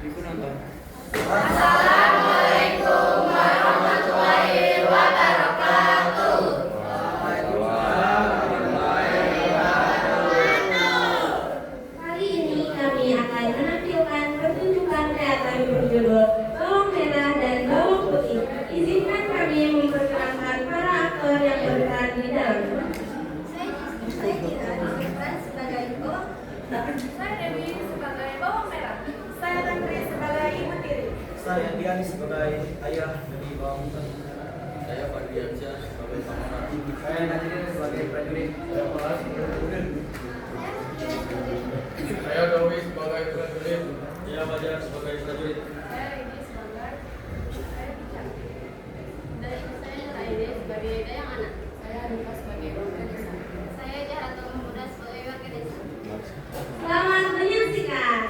Ibu nonton. Assalamualaikum warahmatullahi wabarakatuh. Kali ini kami akan menampilkan pertunjukan teater berjudul Bawang Merah dan Bawang Putih. Izinkan kami memperkenalkan para aktor yang berperan di dalamnya. Saya Kira diperan sebagai bawang. Saya Dewi sebagai bawang merah. Saya Tantri sebagai ibu tiri. Saya Dian sebagai ayah dari bawang putih. Saya Fadriansyah sebagai pamanan. Saya Najib sebagai prajurit. Saya Falas sebagai kuda. Saya Dowi sebagai prajurit. Saya Fajar sebagai prajurit. Saya Rini sebagai saya bicara. Dari saya Raide sebagai dayang anak. Saya Anifah sebagai warga desa. Saya Jaratul Muda sebagai warga desa. Selamat menyaksikan.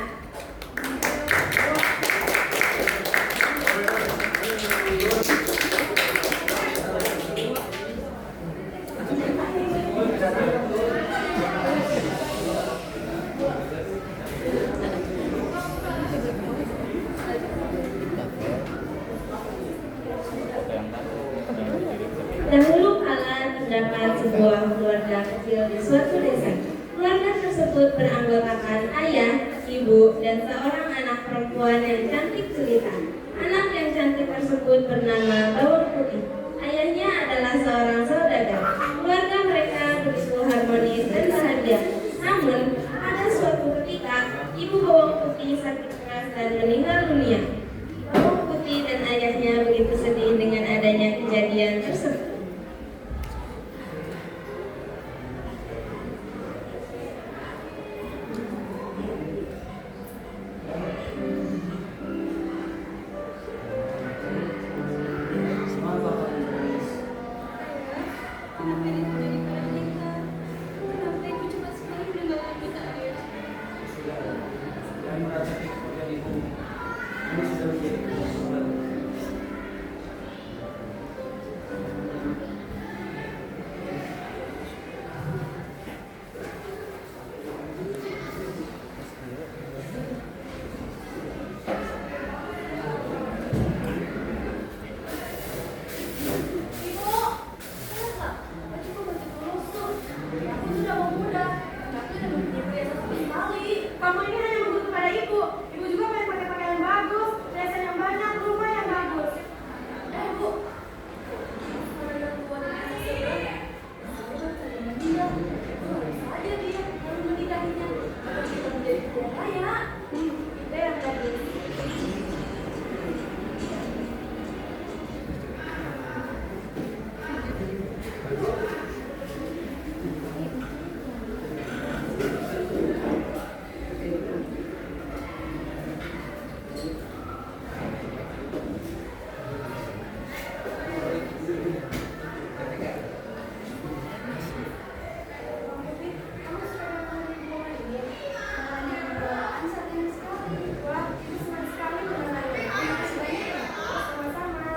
Dahulu kala terdapat sebuah keluarga kecil di suatu desa. Keluarga tersebut beranggotakan ayah, ibu, dan seorang anak perempuan yang cantik jelita. Anak yang cantik tersebut bernama Bawang Putih. Ayahnya adalah seorang saudagar. Keluarga mereka begitu harmonis dan bahagia. Namun, ada suatu ketika ibu Bawang Putih sakit keras dan meninggal dunia. Bawang Putih dan ayahnya begitu sedih dengan adanya kejadian tersebut. Semangat Bapak. Kenapa ibu jadi kayak kita? Kenapa ibu cepat sekali meninggalkan kita, ayah? Sudah. Jangan merasa kepada ibu. Ini sudah menjadi kewajiban. Ibu, kenapa? Bajuku begitu lusuh. Aku sudah mau muda. Aku sudah mempunyai perhiasan sama sekali. Kamu ini hanya menuntut kepada ibu. Ibu juga pengen pakai pakaian yang bagus, perhiasan yang banyak, rumah yang bagus. Bu. Kalau yang buat saya sebenarnya, saya tadi meninggal. Baru saja dia baru menikahinya. Kalau kita menjadi kaya raya, kita yang tadi. Kamu suka dengan hubungan ini? Makanya kebelaan saat ini sekali. Wah, ibu senang sekali mendengarnya. Terima kasih banyak. Sama-sama.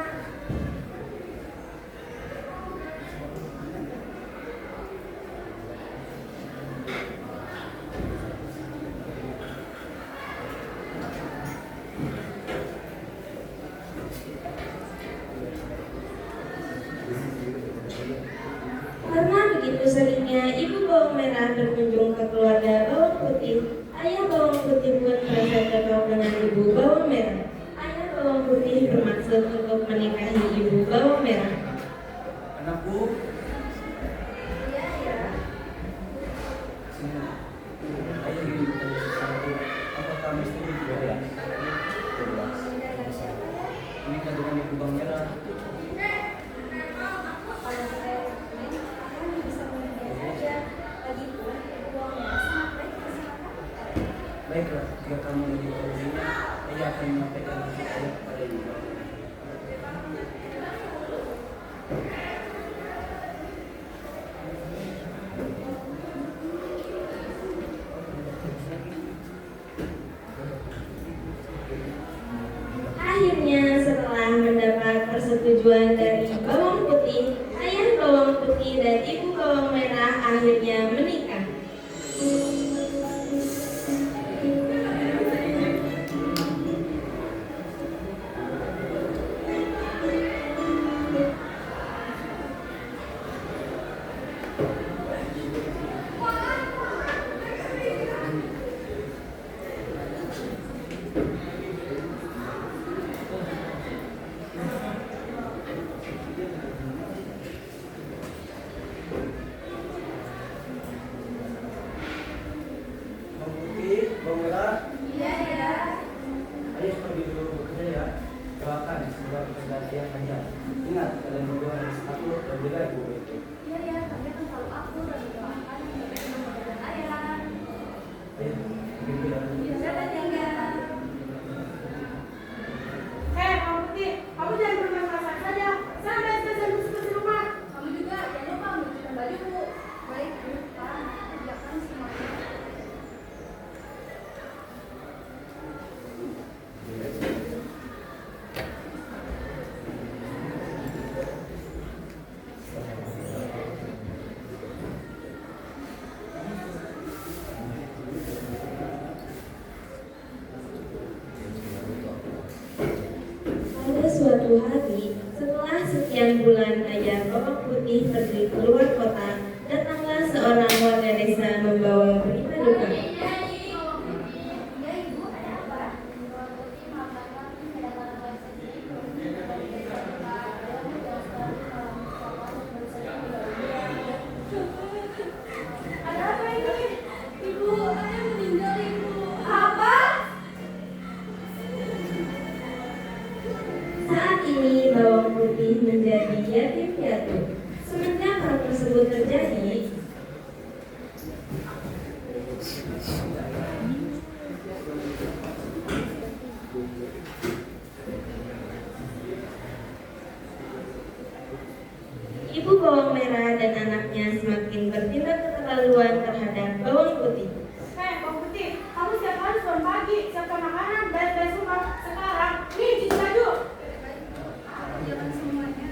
Karena begitu seringnya ibu Bawang Merah berkunjung ke keluarga Bawang Putih, ayah Bawang Putih pun merasa cocok dengan ibu Bawang Merah. Ayah Bawang Putih bermaksud untuk menikahi ibu Bawang Merah. Anakku, Iya, ya. sini. Ayah ingin bertanya sesuatu. Apakah kamu setuju tidak? Ini kan dengan ibu bawang merah. Kalau saya ingin, akan bisa menikah saja. Lagipun, uang yang sangat baik masyarakat. Baiklah, jika kamu lebih tahunya, ayah akan menyampaikan maksud ayah kepada ibu. Akhirnya setelah mendapat persetujuan dari Bawang Putih, ayah Bawang Putih dan ibu Bawang Merah akhirnya menikah. Iya ya. Ayo pergi dulu bekerja ya. Doakan semoga pekerjaan ayah lancar. Ingat kalian berdua harus akur dan jaga ibu baik-baik. Iya ya, kami akan selalu akur dan mendoakan yang terbaik untuk pekerjaan ayah. Ayo pergi dulu ya. Dadah tinggal. Hei, Kamu Putih, kamu jangan bermain perasaan saja. Sampai selesai bersih rumah. Kamu juga jangan lupa mencucikan bajumu. Baik, Bu. Sekarang aku kerjakan semuanya. Pada suatu hari, setelah sekian bulan ayah Bawang Putih pergi keluar kota, datanglah seorang warga desa membawa berita duka. Iya, Ibu, ada apa? Bawang Putih melaporkan kedatangan polisi. Ada apa ini? Ibu, ayah meninggal, Ibu. Apa? Saat ini Bawang Putih menjadi yatim piatu. Semenjak hal tersebut terjadi, Ibu Bawang Merah dan anaknya semakin bertindak keterlaluan terhadap Bawang Putih. Hei, Bawang Putih, kamu setiap hari sebelum pagi, siapkan makanan, beres-beres rumah. Sekarang, nih, cuci baju. Aku jalan semuanya.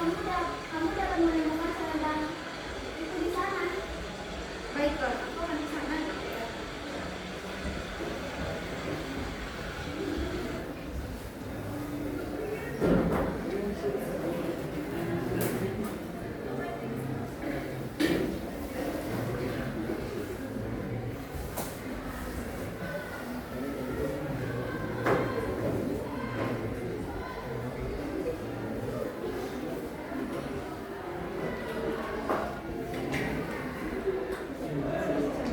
kamu dapat menemukan selendang itu di sana. Baiklah, aku akan ke sana.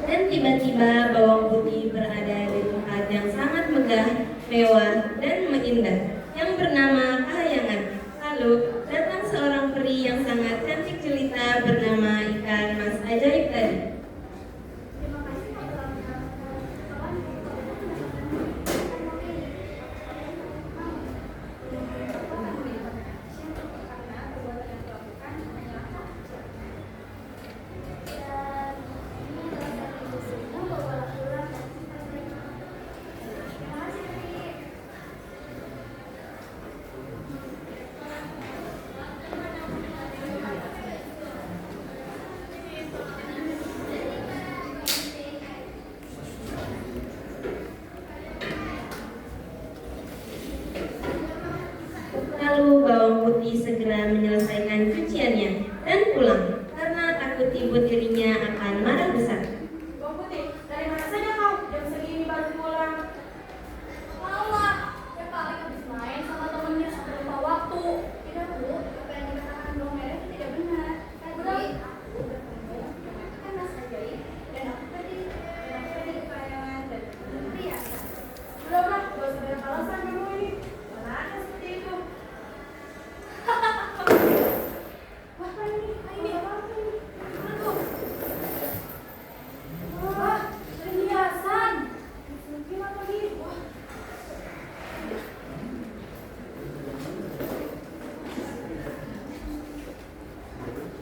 Dan tiba-tiba bawang putih berada di tempat yang sangat megah, mewah, dan indah yang bernama Kahyangan. Lalu datang seorang peri yang sangat cantik jelita bernama ikan mas ajaib tadi. Terima kasih telah kawan. Lalu bawang putih segera menyelesaikan cuciannya dan pulang karena takut ibu tirinya akan marah besar. Bawang putih, dari mana saja kau? Jam segini baru pulang. Mama, ya paling habis main sama temennya sampai lupa waktu. Tidak Bu, apa yang dikatakan bawang merah itu tidak benar. Tadi aku bertemu kan Mas Ajaib dan aku tadi kekayangan dan perhiasan. Udah, gak usah banyak alasan kamu ini. Mana ada seperti itu? Apa ini? Ini apa ini? Mana tuh? Wah, perhiasan. Gimana nih? Wah.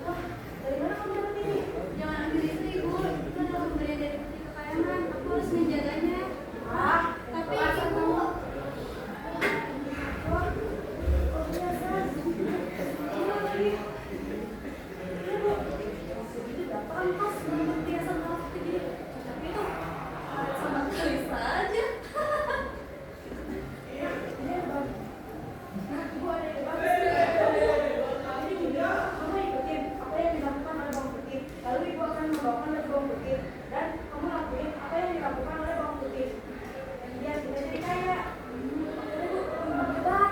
Wah, dari mana kamu dapat ini? Jangan ambil itu Ibu. Itu adalah pemberian dari Putri Kekayangan. Aku harus menjaganya. Ah, Tapi kelas Ibu, Wah, perhiasan. Ini apa ini? Ini Bu. Ini dapat pas dengan perhiasan kelas tinggi. Tapi itu sama sekali saja. ini apa? Nah, Ibu ada ide bagus nih. Ini juga kamu ikutin apa yang dilakukan oleh Bawang Putih. Lalu Ibu akan membawakan dari Bawang Putih dan kamu lakuin apa yang dilakukan oleh Bawang Putih. Dan dia sudah jadi kaya. Oke, Bu. Hebat.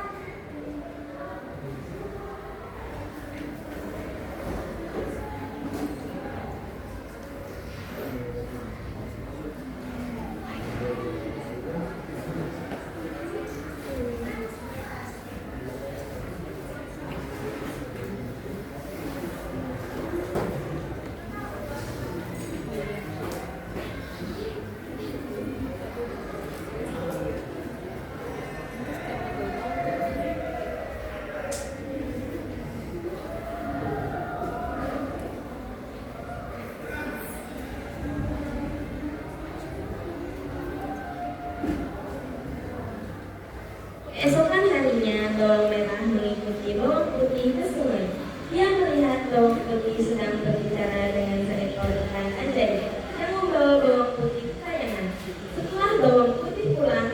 Keesokan harinya, bawang merah mengikuti bawang putih ke sungai. Dia melihat bawang putih sedang berbicara dengan seekor ikan ajaib yang membawa bawang putih ke kayangan. Setelah bawang putih pulang,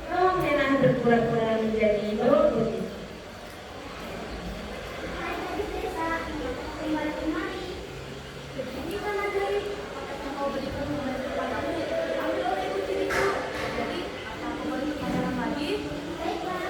bawang merah berpura-pura menjadi bawang putih. Hai gadis desa, kembali kemari. Ini kan ajaib. Apa yang kau berikan kepadamu? Ambil oleh ibu tiriku. Jadi, apa aku balik ke dalam lagi? Baiklah.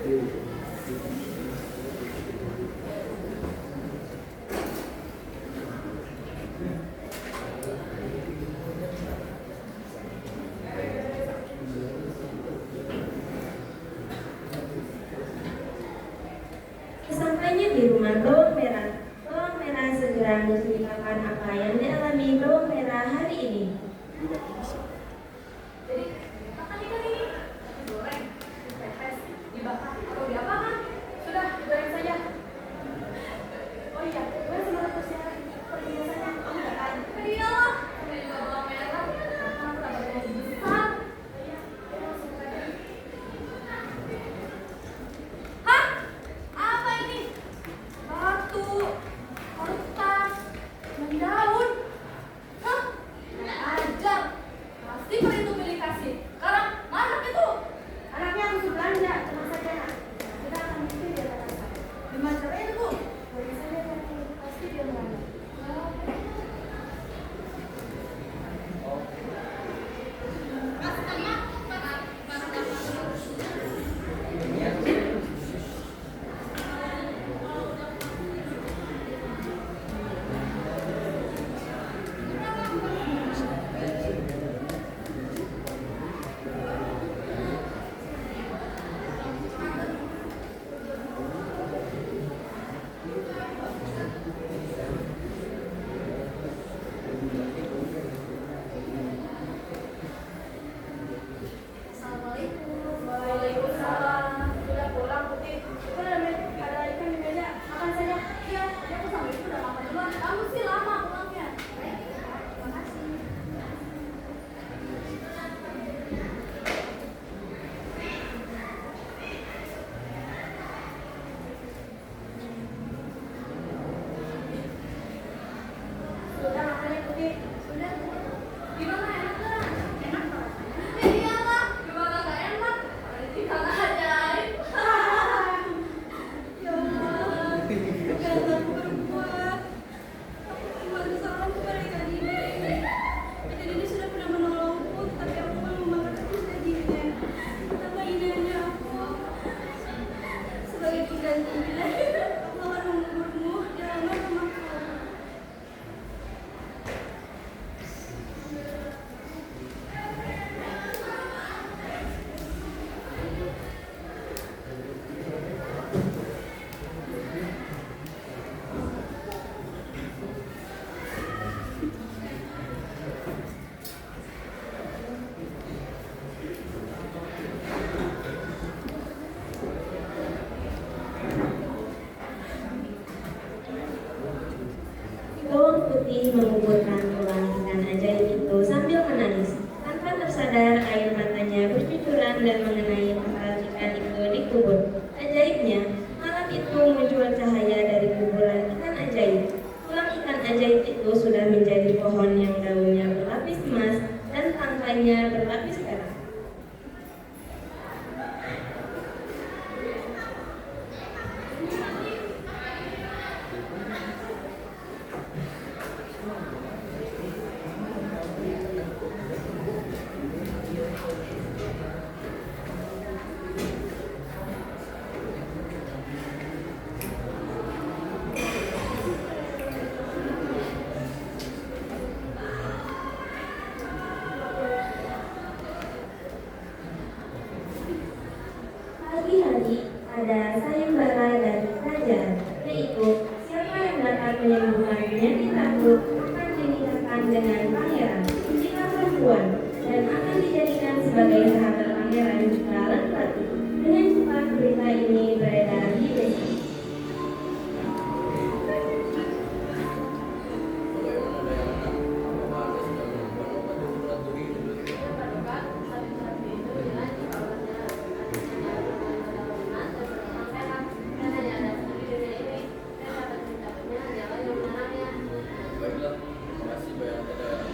Sesampainya di rumah bawang merah segera menceritakan apa yang dialami bawang merah hari ini. Jadi, makan ikan ini digoreng, dipepes, dibakar, atau diapakan? Sudah, digoreng saja. Oh iya, gue sebenarnya seperti biasanya, kamu nggak kan? Iyalah, ini juga bawang merah. Kamu dapat gaji besar. Iya, kita langsung saja. Hah? Apa ini? Batu, kertas, mendaun. Hah? Nggak ajar. Pasti itu milik kasih. Sekarang mana itu? Anaknya harus belanja, tenang saja nak. Kita akan bikin dia terasa. Gimana caranya Bu? Bagi saja nanti pasti dia belanja. Assalamualaikum. Waalaikumsalam. Sudah pulang Putih? Udah, ada ikan di meja. Makan saja. Iya, tadi aku sama ibu udah makan duluan. Kamu sih lama pulangnya. Baik, terima kasih. Sudah makannya Putih. Sudah Bu. Gimana enak nggak? Enak banget. Ya iyalah, gimana nggak enak? Ada ikan ajaib. Ya Allah, kata aku berbuat. Aku kembali salam kepada ikan ini. Ikan ini sudah pernah menolongku, tapi aku belum memakan janjinya. Betapa indahnya aku. Sebagai penggantinya, aku akan menguburmu di halaman rumahku. Bawang putih menguburkan tulang ikan ajaib itu sambil menangis. Tanpa tersadar, air matanya bercucuran dan mengenai kepala ikan itu dikubur. Ajaibnya, malam itu muncul cahaya dari kuburan ikan ajaib. Tulang ikan ajaib itu sudah menjadi pohon yang daunnya berlapis emas dan tangkainya berlapis perak. Pagi-hari ada sayembara dari kerajaan, yaitu siapa yang dapat menyembuhkan penyakit takut akan dinikahkan dengan pangeran jika perempuan, dan akan dijadikan sebagai sahabat pangeran jika laki-laki. Dengan cepat berita ini beredar di desa. Baiklah, terima kasih banyak.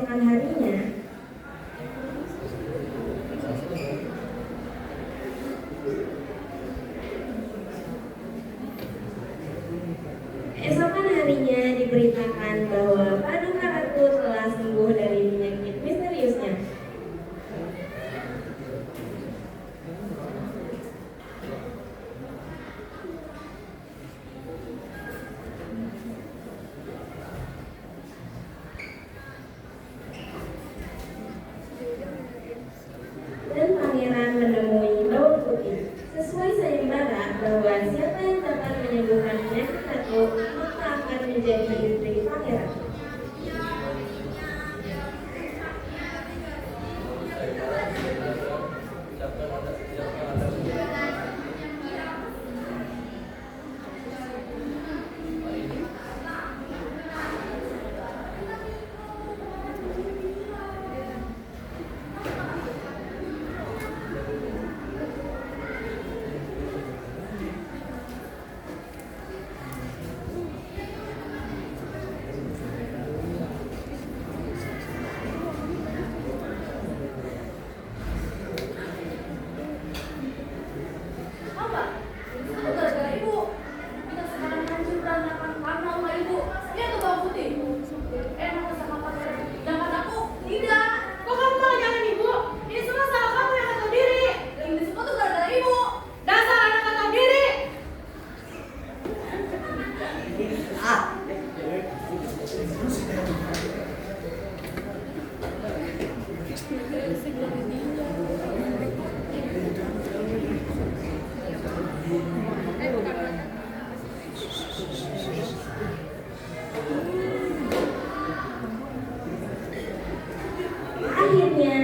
keesokan harinya, diberitakan bahwa Paduka Ratu telah sembuh dari penyakit misteriusnya. Dan pangeran menemui Bawang Putih. Sesuai sayembara bahwa siapa yang dapat menyembuhkan penyakit ratu maka akan menjadi istri pangeran. Akhirnya,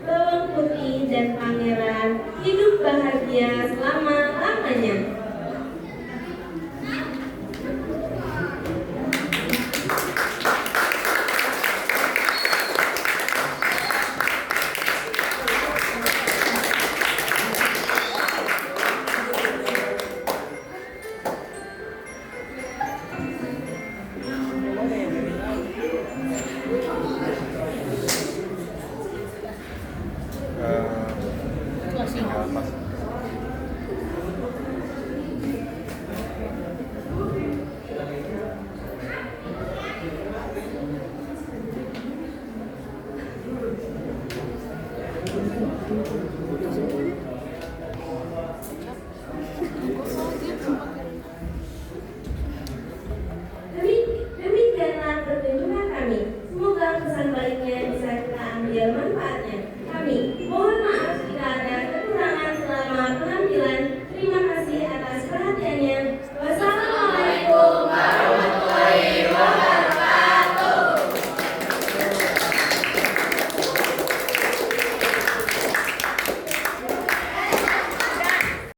Bawang Putih dan pangeran hidup bahagia selama-lamanya. Tinggal pas. Thank you.